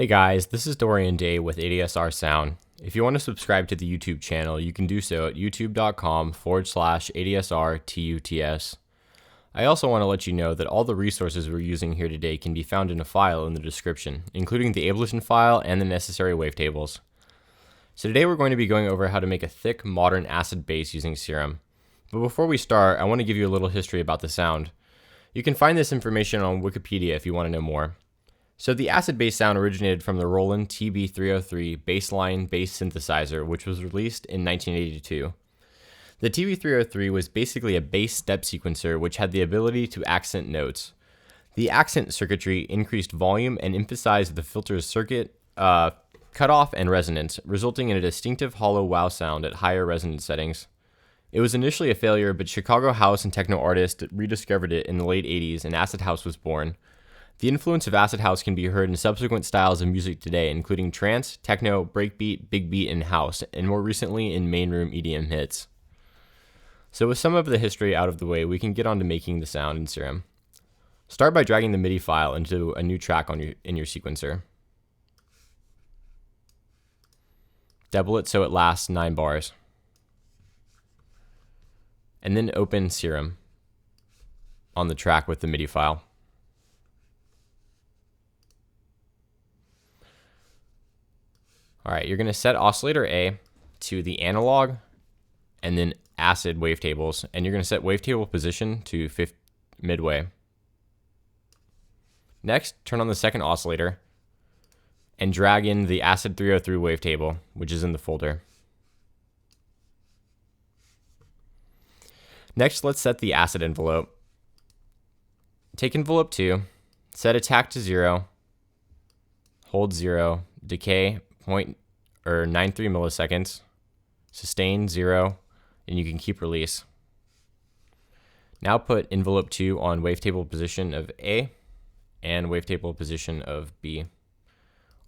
Hey guys, this is Dorian Day with ADSR Sound. If you want to subscribe to the YouTube channel, you can do so at youtube.com/ADSR-TUTS. I also want to let you know that all the resources we're using here today can be found in a file in the description, including the Ableton file and the necessary wavetables. So today we're going to be going over how to make a thick, modern acid bass using Serum. But before we start, I want to give you a little history about the sound. You can find this information on Wikipedia if you want to know more. So the acid bass sound originated from the Roland TB303 bassline bass synthesizer, which was released in 1982. The TB303 was basically a bass step sequencer which had the ability to accent notes. The accent circuitry increased volume and emphasized the filter's circuit cutoff and resonance, resulting in a distinctive hollow wow sound at higher resonance settings. It was initially a failure, but Chicago house and techno artists rediscovered it in the late 80s and acid house was born. The influence of acid house can be heard in subsequent styles of music today, including trance, techno, breakbeat, big beat, and house, and more recently in main room EDM hits. So with some of the history out of the way, we can get on to making the sound in Serum. Start by dragging the MIDI file into a new track in your sequencer. Double it so it lasts 9 bars. And then open Serum on the track with the MIDI file. Alright, you're going to set oscillator A to the analog and then acid wavetables, and you're going to set wavetable position to midway. Next, turn on the second oscillator and drag in the acid 303 wavetable, which is in the folder. Next, let's set the acid envelope. Take envelope 2, set attack to 0, hold 0, decay 0.93 milliseconds, sustain 0, and you can keep release. Now put envelope 2 on wavetable position of A and wavetable position of B,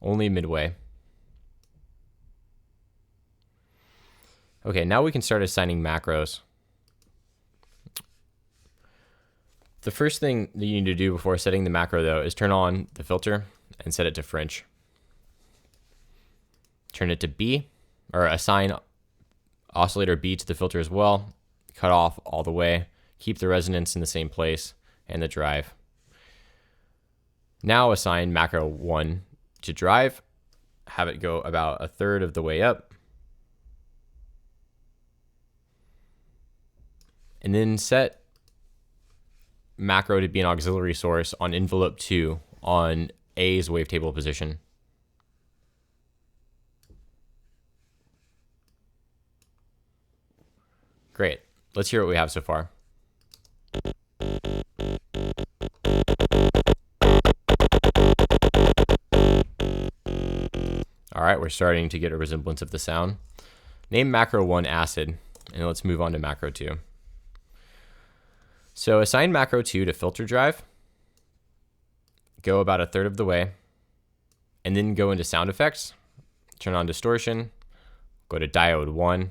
only midway. Okay, now we can start assigning macros. The first thing that you need to do before setting the macro though is turn on the filter and set it to French. Turn it to B, or assign oscillator B to the filter as well. Cut off all the way. Keep the resonance in the same place and the drive. Now assign macro 1 to drive. Have it go about 1/3 of the way up. And then set macro to be an auxiliary source on envelope 2 on A's wavetable position. Great. Let's hear what we have so far. All right, we're starting to get a resemblance of the sound. Name macro 1 acid, and let's move on to macro 2. So assign macro 2 to filter drive, go about 1/3 of the way, and then go into sound effects, turn on distortion, go to diode 1,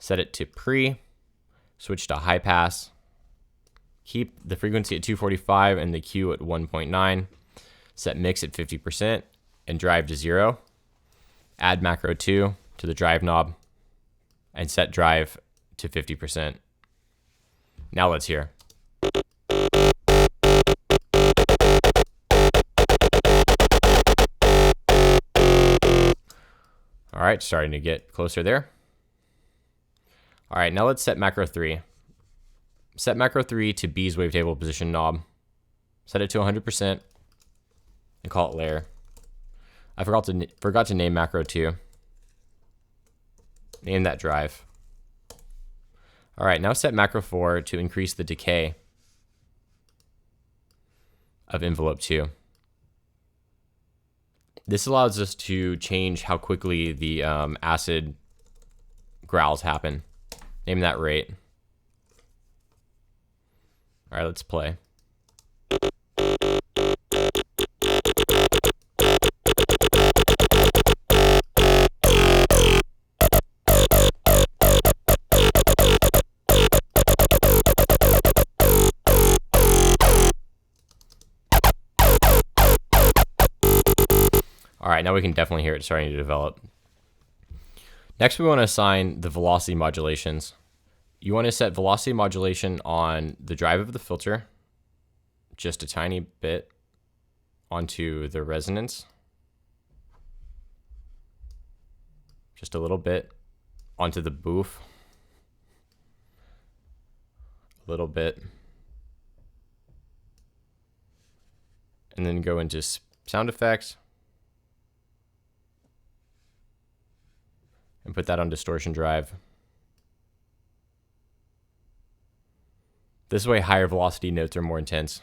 set it to pre, switch to high pass, keep the frequency at 245 and the Q at 1.9, set mix at 50% and drive to 0, add macro 2 to the drive knob, and set drive to 50%. Now let's hear. All right, starting to get closer there. All right, now let's set macro 3. Set macro 3 to B's wavetable position knob. Set it to 100% and call it layer. I forgot to name macro 2. Name that drive. All right, now set macro 4 to increase the decay of envelope 2. This allows us to change how quickly the acid growls happen. Name that rate. All right, let's play. All right, now we can definitely hear it starting to develop. Next, we want to assign the velocity modulations. You want to set velocity modulation on the drive of the filter, just a tiny bit, onto the resonance, just a little bit, onto the boof, a little bit, and then go into sound effects and put that on distortion drive. This way, higher velocity notes are more intense.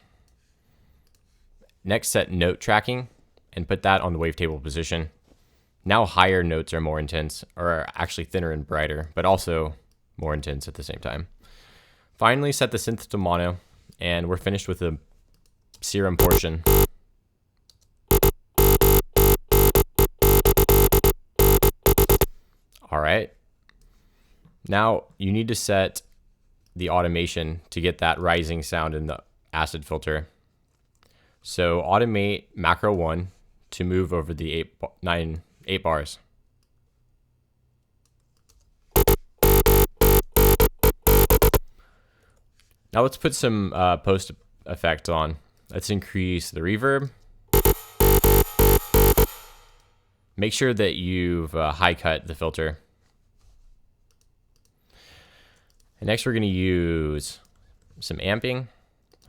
Next, set note tracking and put that on the wavetable position. Now higher notes are more intense, or are actually thinner and brighter, but also more intense at the same time. Finally, set the synth to mono, and we're finished with the Serum portion. All right. Now you need to set the automation to get that rising sound in the acid filter. So automate macro 1 to move over the 8 bars. Now let's put some post effects on. Let's increase the reverb. Make sure that you've high cut the filter. And next we're going to use some amping.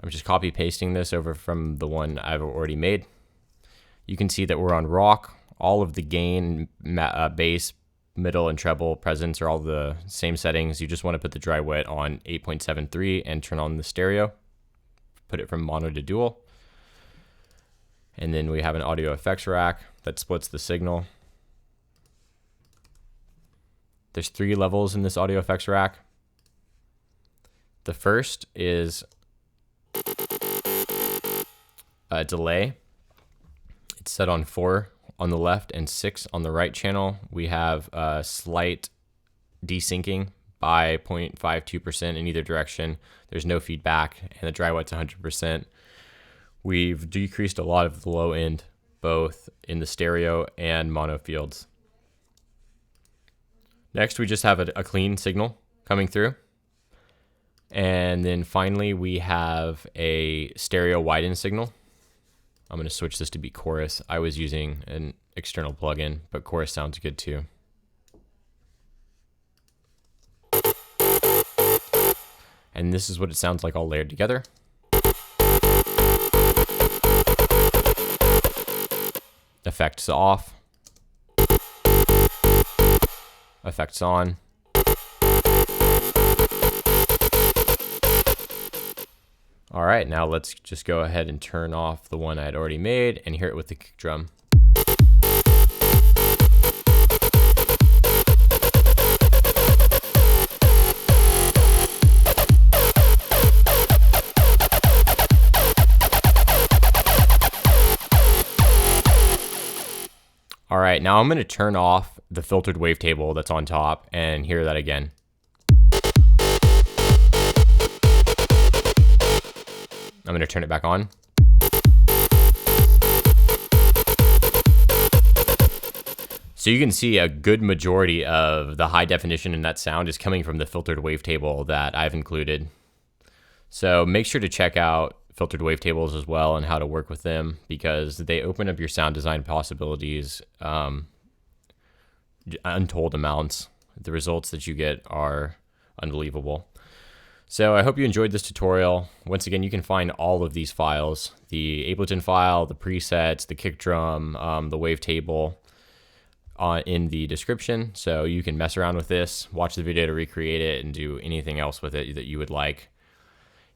I'm just copy pasting this over from the one I've already made. You can see that we're on rock. All of the gain, bass, middle, and treble presence are all the same settings. You just want to put the dry wet on 8.73 and turn on the stereo. Put it from mono to dual. And then we have an audio effects rack that splits the signal. There's 3 levels in this audio effects rack. The first is a delay. It's set on 4 on the left and 6 on the right channel. We have a slight desyncing by 0.52% in either direction. There's no feedback, and the dry wet's 100%. We've decreased a lot of the low end, both in the stereo and mono fields. Next, we just have a clean signal coming through. And then finally, we have a stereo widen signal. I'm going to switch this to be chorus. I was using an external plugin, but chorus sounds good too. And this is what it sounds like all layered together. Effects off. Effects on. All right, now let's just go ahead and turn off the one I had already made and hear it with the kick drum. All right, now I'm going to turn off the filtered wavetable that's on top and hear that again. I'm going to turn it back on. So you can see a good majority of the high definition in that sound is coming from the filtered wavetable that I've included. So make sure to check out filtered wavetables as well and how to work with them, because they open up your sound design possibilities untold amounts. The results that you get are unbelievable. So I hope you enjoyed this tutorial. Once again, you can find all of these files, the Ableton file, the presets, the kick drum, the wavetable in the description. So you can mess around with this, watch the video to recreate it, and do anything else with it that you would like.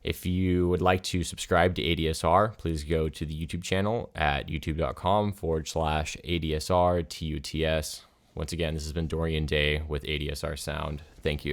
If you would like to subscribe to ADSR, please go to the YouTube channel at youtube.com/ADSR TUTS. Once again, this has been Dorian Day with ADSR Sound. Thank you.